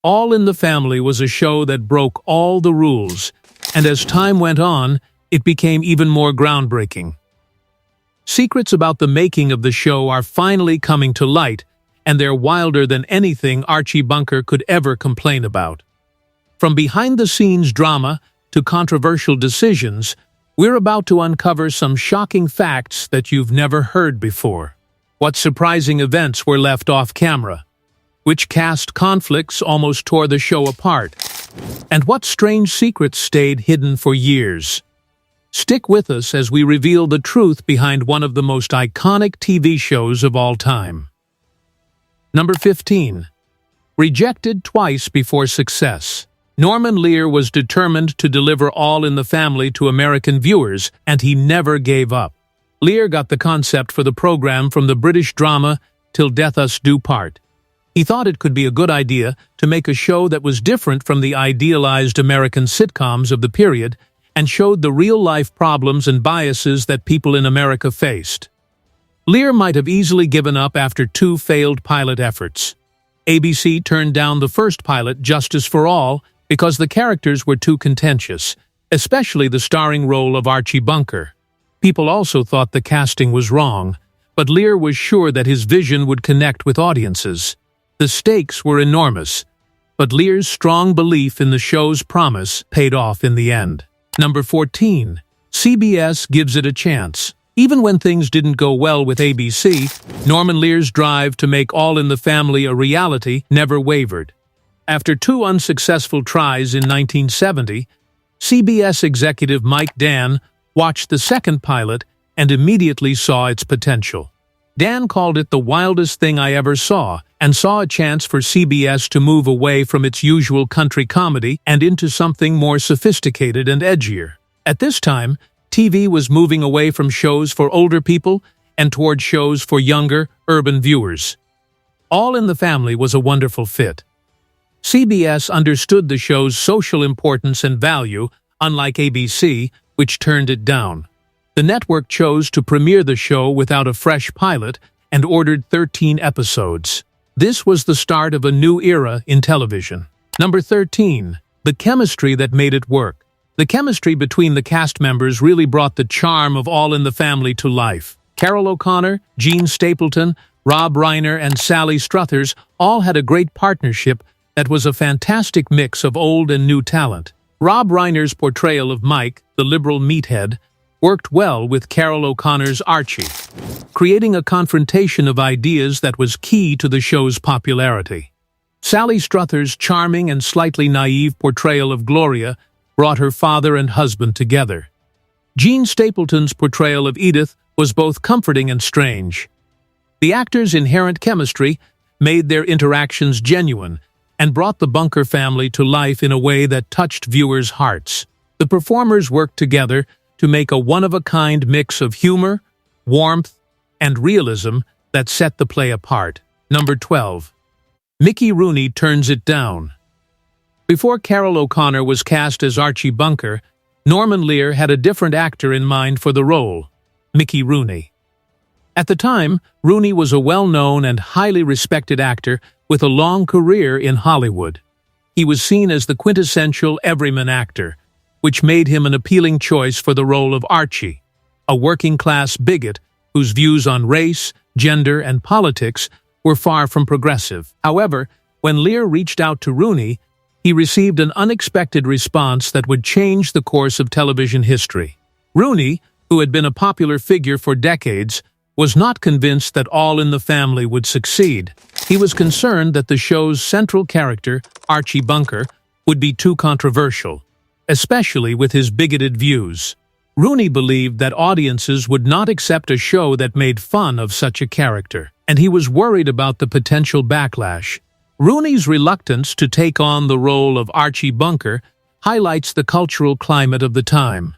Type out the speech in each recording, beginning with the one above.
All in the Family was a show that broke all the rules, and as time went on, it became even more groundbreaking. Secrets about the making of the show are finally coming to light, and they're wilder than anything Archie Bunker could ever complain about. From behind-the-scenes drama to controversial decisions, we're about to uncover some shocking facts that you've never heard before. What surprising events were left off camera? Which cast conflicts almost tore the show apart? And what strange secrets stayed hidden for years? Stick with us as we reveal the truth behind one of the most iconic TV shows of all time. Number 15. Rejected twice before success. Norman Lear was determined to deliver All in the Family to American viewers, and he never gave up. Lear got the concept for the program from the British drama Till Death Us Do Part. He thought it could be a good idea to make a show that was different from the idealized American sitcoms of the period and showed the real-life problems and biases that people in America faced. Lear might have easily given up after 2 failed pilot efforts. ABC turned down the first pilot, Justice for All, because the characters were too contentious, especially the starring role of Archie Bunker. People also thought the casting was wrong, but Lear was sure that his vision would connect with audiences. The stakes were enormous, but Lear's strong belief in the show's promise paid off in the end. Number 14. CBS gives it a chance. Even when things didn't go well with ABC, Norman Lear's drive to make All in the Family a reality never wavered. After 2 unsuccessful tries in 1970, CBS executive Mike Dan watched the second pilot and immediately saw its potential. Dan called it the wildest thing I ever saw, and saw a chance for CBS to move away from its usual country comedy and into something more sophisticated and edgier. At this time, TV was moving away from shows for older people and toward shows for younger, urban viewers. All in the Family was a wonderful fit. CBS understood the show's social importance and value, unlike ABC, which turned it down. The network chose to premiere the show without a fresh pilot and ordered 13 episodes. This was the start of a new era in television. Number 13. The chemistry that made it work. The chemistry between the cast members really brought the charm of All in the Family to life. Carol O'Connor, Gene Stapleton, Rob Reiner, and Sally Struthers all had a great partnership that was a fantastic mix of old and new talent. Rob Reiner's portrayal of Mike, the liberal meathead, worked well with Carol O'Connor's Archie, creating a confrontation of ideas that was key to the show's popularity. Sally Struthers' charming and slightly naive portrayal of Gloria brought her father and husband together. Gene Stapleton's portrayal of Edith was both comforting and strange. The actors' inherent chemistry made their interactions genuine and brought the Bunker family to life in a way that touched viewers' hearts. The performers worked together to make a one-of-a-kind mix of humor, warmth, and realism that set the play apart. Number 12. Mickey Rooney turns it down. Before Carol O'Connor was cast as Archie Bunker, Norman Lear had a different actor in mind for the role, Mickey Rooney. At the time, Rooney was a well-known and highly respected actor with a long career in Hollywood. He was seen as the quintessential everyman actor, which made him an appealing choice for the role of Archie, a working-class bigot whose views on race, gender, and politics were far from progressive. However, when Lear reached out to Rooney, he received an unexpected response that would change the course of television history. Rooney, who had been a popular figure for decades, was not convinced that All in the Family would succeed. He was concerned that the show's central character, Archie Bunker, would be too controversial, especially with his bigoted views. Rooney believed that audiences would not accept a show that made fun of such a character, and he was worried about the potential backlash. Rooney's reluctance to take on the role of Archie Bunker highlights the cultural climate of the time.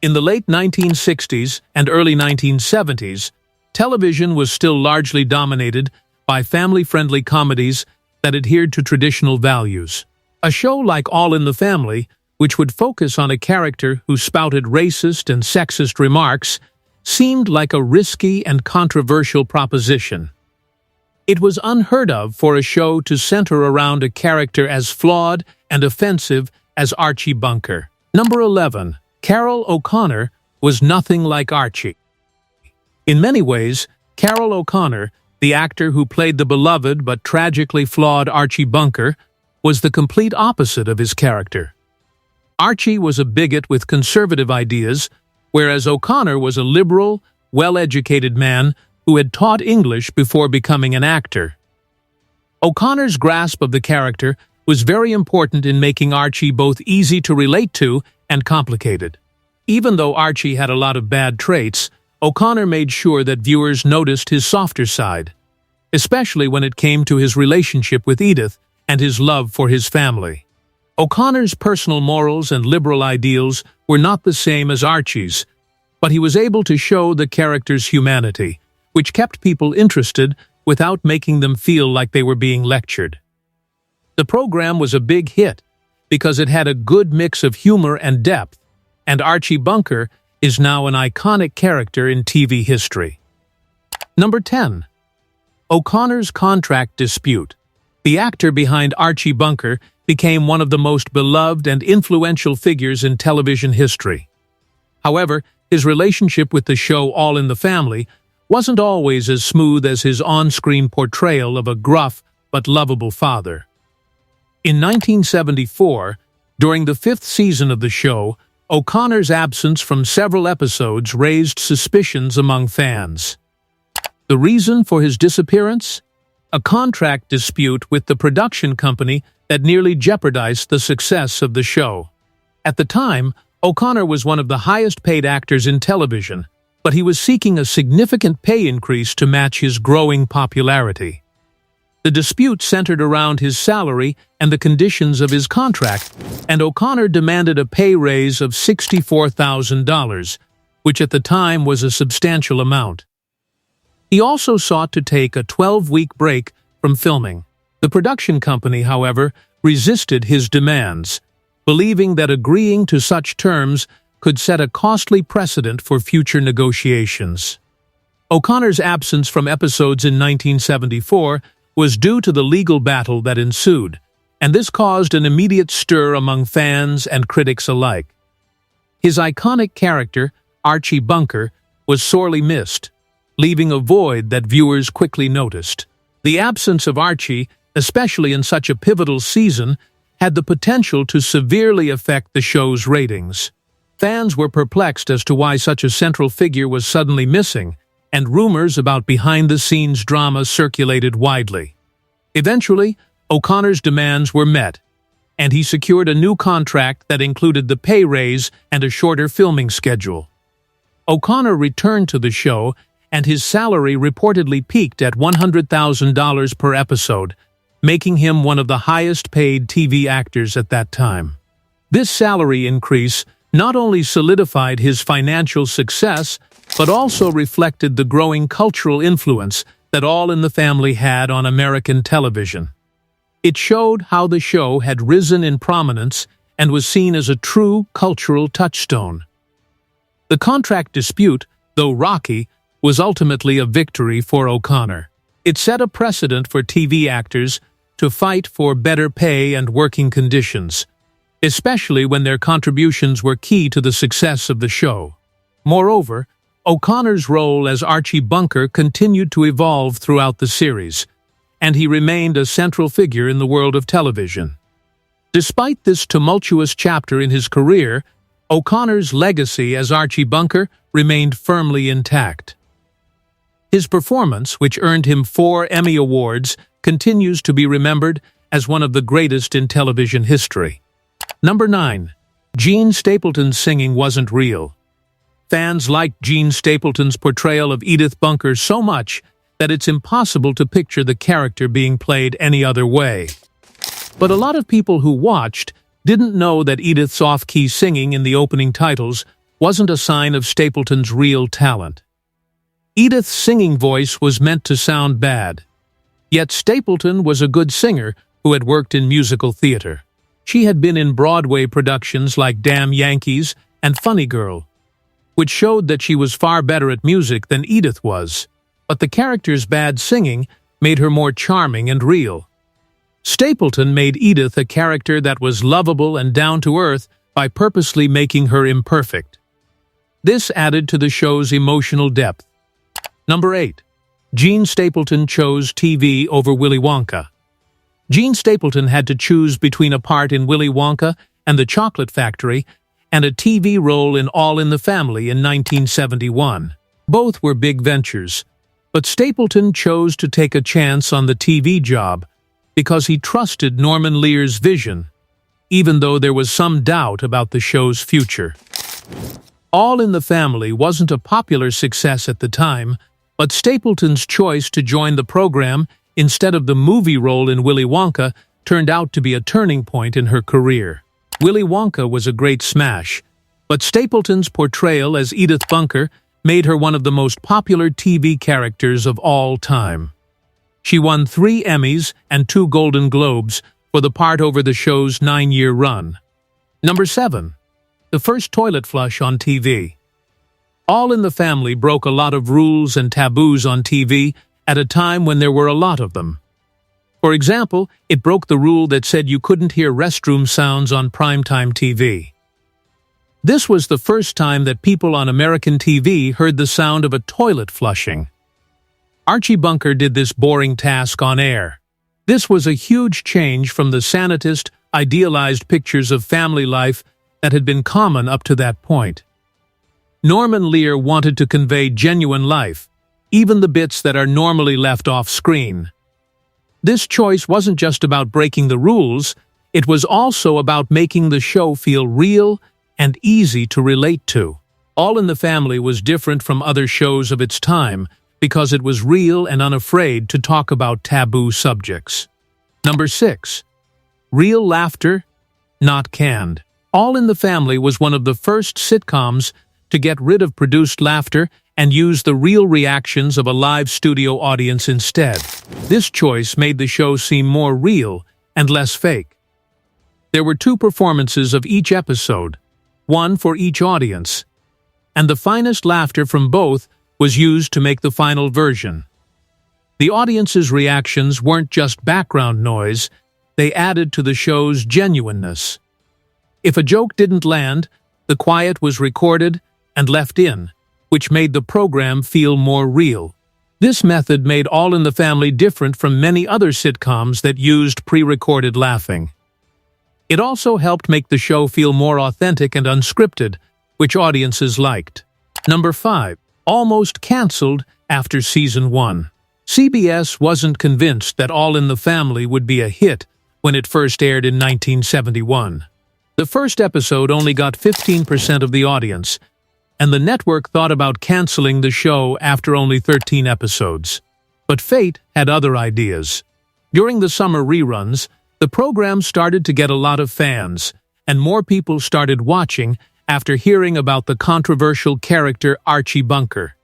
In the late 1960s and early 1970s, television was still largely dominated by family-friendly comedies that adhered to traditional values. A show like All in the Family, which would focus on a character who spouted racist and sexist remarks, seemed like a risky and controversial proposition. It was unheard of for a show to center around a character as flawed and offensive as Archie Bunker. Number 11. Carroll O'Connor was nothing like Archie. In many ways, Carroll O'Connor, the actor who played the beloved but tragically flawed Archie Bunker, was the complete opposite of his character. Archie was a bigot with conservative ideas, whereas O'Connor was a liberal, well-educated man who had taught English before becoming an actor. O'Connor's grasp of the character was very important in making Archie both easy to relate to and complicated. Even though Archie had a lot of bad traits, O'Connor made sure that viewers noticed his softer side, especially when it came to his relationship with Edith and his love for his family. O'Connor's personal morals and liberal ideals were not the same as Archie's, but he was able to show the character's humanity, which kept people interested without making them feel like they were being lectured. The program was a big hit because it had a good mix of humor and depth, and Archie Bunker is now an iconic character in TV history. Number 10. O'Connor's contract dispute. The actor behind Archie Bunker became one of the most beloved and influential figures in television history. However, his relationship with the show All in the Family wasn't always as smooth as his on-screen portrayal of a gruff but lovable father. In 1974, during the 5th season of the show, O'Connor's absence from several episodes raised suspicions among fans. The reason for his disappearance? A contract dispute with the production company that nearly jeopardized the success of the show. At the time, O'Connor was one of the highest-paid actors in television, but he was seeking a significant pay increase to match his growing popularity. The dispute centered around his salary and the conditions of his contract, and O'Connor demanded a pay raise of $64,000, which at the time was a substantial amount. He also sought to take a 12-week break from filming. The production company, however, resisted his demands, believing that agreeing to such terms could set a costly precedent for future negotiations. O'Connor's absence from episodes in 1974 was due to the legal battle that ensued, and this caused an immediate stir among fans and critics alike. His iconic character, Archie Bunker, was sorely missed, leaving a void that viewers quickly noticed. The absence of Archie, especially in such a pivotal season, had the potential to severely affect the show's ratings. Fans were perplexed as to why such a central figure was suddenly missing, and rumors about behind-the-scenes drama circulated widely. Eventually, O'Connor's demands were met, and he secured a new contract that included the pay raise and a shorter filming schedule. O'Connor returned to the show, and his salary reportedly peaked at $100,000 per episode, making him one of the highest-paid TV actors at that time. This salary increase not only solidified his financial success, but also reflected the growing cultural influence that All in the Family had on American television. It showed how the show had risen in prominence and was seen as a true cultural touchstone. The contract dispute, though rocky, was ultimately a victory for O'Connor. It set a precedent for TV actors to fight for better pay and working conditions, especially when their contributions were key to the success of the show. Moreover, O'Connor's role as Archie Bunker continued to evolve throughout the series, and he remained a central figure in the world of television. Despite this tumultuous chapter in his career, O'Connor's legacy as Archie Bunker remained firmly intact. His performance, which earned him 4 Emmy Awards, continues to be remembered as one of the greatest in television history. Number 9. Gene Stapleton's singing wasn't real. Fans liked Gene Stapleton's portrayal of Edith Bunker so much that it's impossible to picture the character being played any other way. But a lot of people who watched didn't know that Edith's off-key singing in the opening titles wasn't a sign of Stapleton's real talent. Edith's singing voice was meant to sound bad, yet Stapleton was a good singer who had worked in musical theater. She had been in Broadway productions like Damn Yankees and Funny Girl, which showed that she was far better at music than Edith was, but the character's bad singing made her more charming and real. Stapleton made Edith a character that was lovable and down-to-earth by purposely making her imperfect. This added to the show's emotional depth. Number 8. Gene Stapleton chose TV over Willy Wonka. Gene Stapleton had to choose between a part in Willy Wonka and the Chocolate Factory and a TV role in All in the Family in 1971. Both were big ventures, but Stapleton chose to take a chance on the TV job because he trusted Norman Lear's vision, even though there was some doubt about the show's future. All in the Family wasn't a popular success at the time, but Stapleton's choice to join the program instead of the movie role in Willy Wonka turned out to be a turning point in her career. Willy Wonka was a great smash, but Stapleton's portrayal as Edith Bunker made her one of the most popular TV characters of all time. She won 3 Emmys and 2 Golden Globes for the part over the show's 9-year run. Number 7. The first toilet flush on TV. All in the Family broke a lot of rules and taboos on TV at a time when there were a lot of them. For example, it broke the rule that said you couldn't hear restroom sounds on primetime TV. This was the first time that people on American TV heard the sound of a toilet flushing. Archie Bunker did this boring task on air. This was a huge change from the sanitist, idealized pictures of family life that had been common up to that point. Norman Lear wanted to convey genuine life, even the bits that are normally left off screen. This choice wasn't just about breaking the rules, it was also about making the show feel real and easy to relate to. All in the Family was different from other shows of its time because it was real and unafraid to talk about taboo subjects. Number 6. Real laughter, not canned. All in the Family was one of the first sitcoms to get rid of produced laughter and use the real reactions of a live studio audience instead. This choice made the show seem more real and less fake. There were 2 performances of each episode, one for each audience, and the finest laughter from both was used to make the final version. The audience's reactions weren't just background noise, they added to the show's genuineness. If a joke didn't land, the quiet was recorded and left in, which made the program feel more real. This method made All in the Family different from many other sitcoms that used pre-recorded laughing. It also helped make the show feel more authentic and unscripted, which audiences liked. Number 5. Almost cancelled after Season 1. CBS wasn't convinced that All in the Family would be a hit when it first aired in 1971. The first episode only got 15% of the audience, and the network thought about canceling the show after only 13 episodes. But fate had other ideas. During the summer reruns, the program started to get a lot of fans, and more people started watching after hearing about the controversial character Archie Bunker.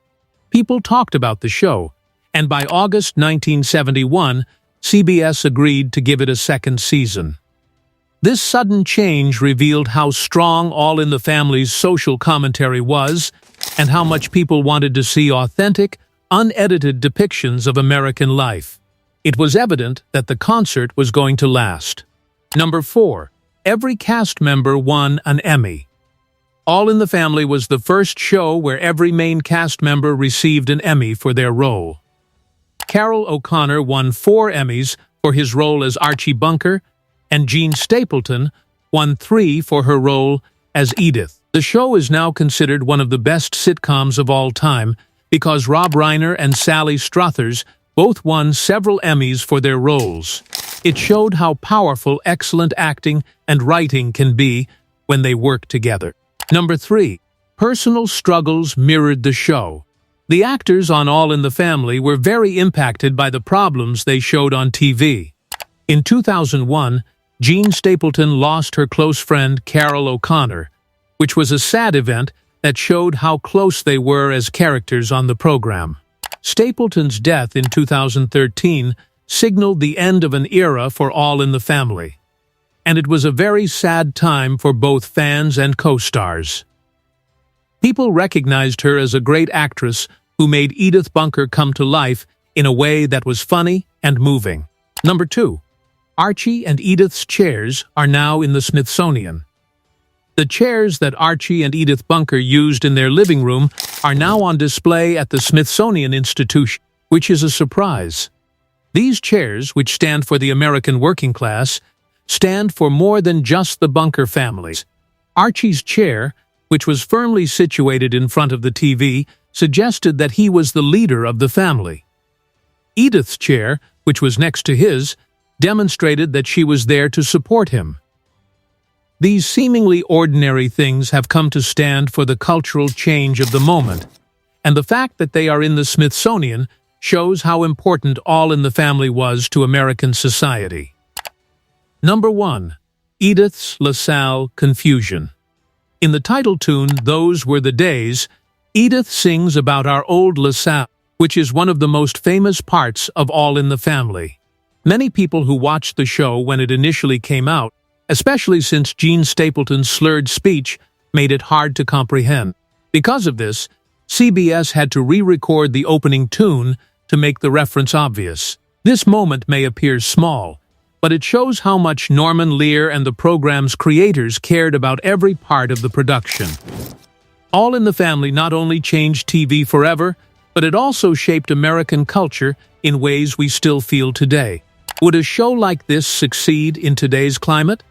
People talked about the show, and by August 1971, CBS agreed to give it a second season. This sudden change revealed how strong All in the Family's social commentary was and how much people wanted to see authentic, unedited depictions of American life. It was evident that the concert was going to last. Number 4. Every cast member won an Emmy. All in the Family was the first show where every main cast member received an Emmy for their role. Carroll O'Connor won 4 Emmys for his role as Archie Bunker, and Jean Stapleton won 3 for her role as Edith. The show is now considered one of the best sitcoms of all time because Rob Reiner and Sally Struthers both won several Emmys for their roles. It showed how powerful excellent acting and writing can be when they work together. Number 3. Personal struggles mirrored the show. The actors on All in the Family were very impacted by the problems they showed on TV. In 2001, Jean Stapleton lost her close friend Carroll O'Connor, which was a sad event that showed how close they were as characters on the program. Stapleton's death in 2013 signaled the end of an era for All in the Family, and it was a very sad time for both fans and co-stars. People recognized her as a great actress who made Edith Bunker come to life in a way that was funny, and moving. Number 2. Archie and Edith's chairs are now in the Smithsonian. The chairs that Archie and Edith Bunker used in their living room are now on display at the Smithsonian Institution, which is a surprise. These chairs, which stand for the American working class, stand for more than just the Bunker families. Archie's chair, which was firmly situated in front of the TV, suggested that he was the leader of the family. Edith's chair, which was next to his, demonstrated that she was there to support him. These seemingly ordinary things have come to stand for the cultural change of the moment, and the fact that they are in the Smithsonian shows how important All in the Family was to American society. Number 1. Edith's LaSalle Confusion. In the title tune, Those Were the Days, Edith sings about our old LaSalle, which is one of the most famous parts of All in the Family. Many people who watched the show when it initially came out, especially since Gene Stapleton's slurred speech made it hard to comprehend. Because of this, CBS had to re-record the opening tune to make the reference obvious. This moment may appear small, but it shows how much Norman Lear and the program's creators cared about every part of the production. All in the Family not only changed TV forever, but it also shaped American culture in ways we still feel today. Would a show like this succeed in today's climate?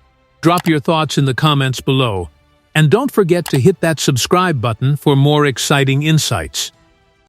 Drop your thoughts in the comments below, and don't forget to hit that subscribe button for more exciting insights.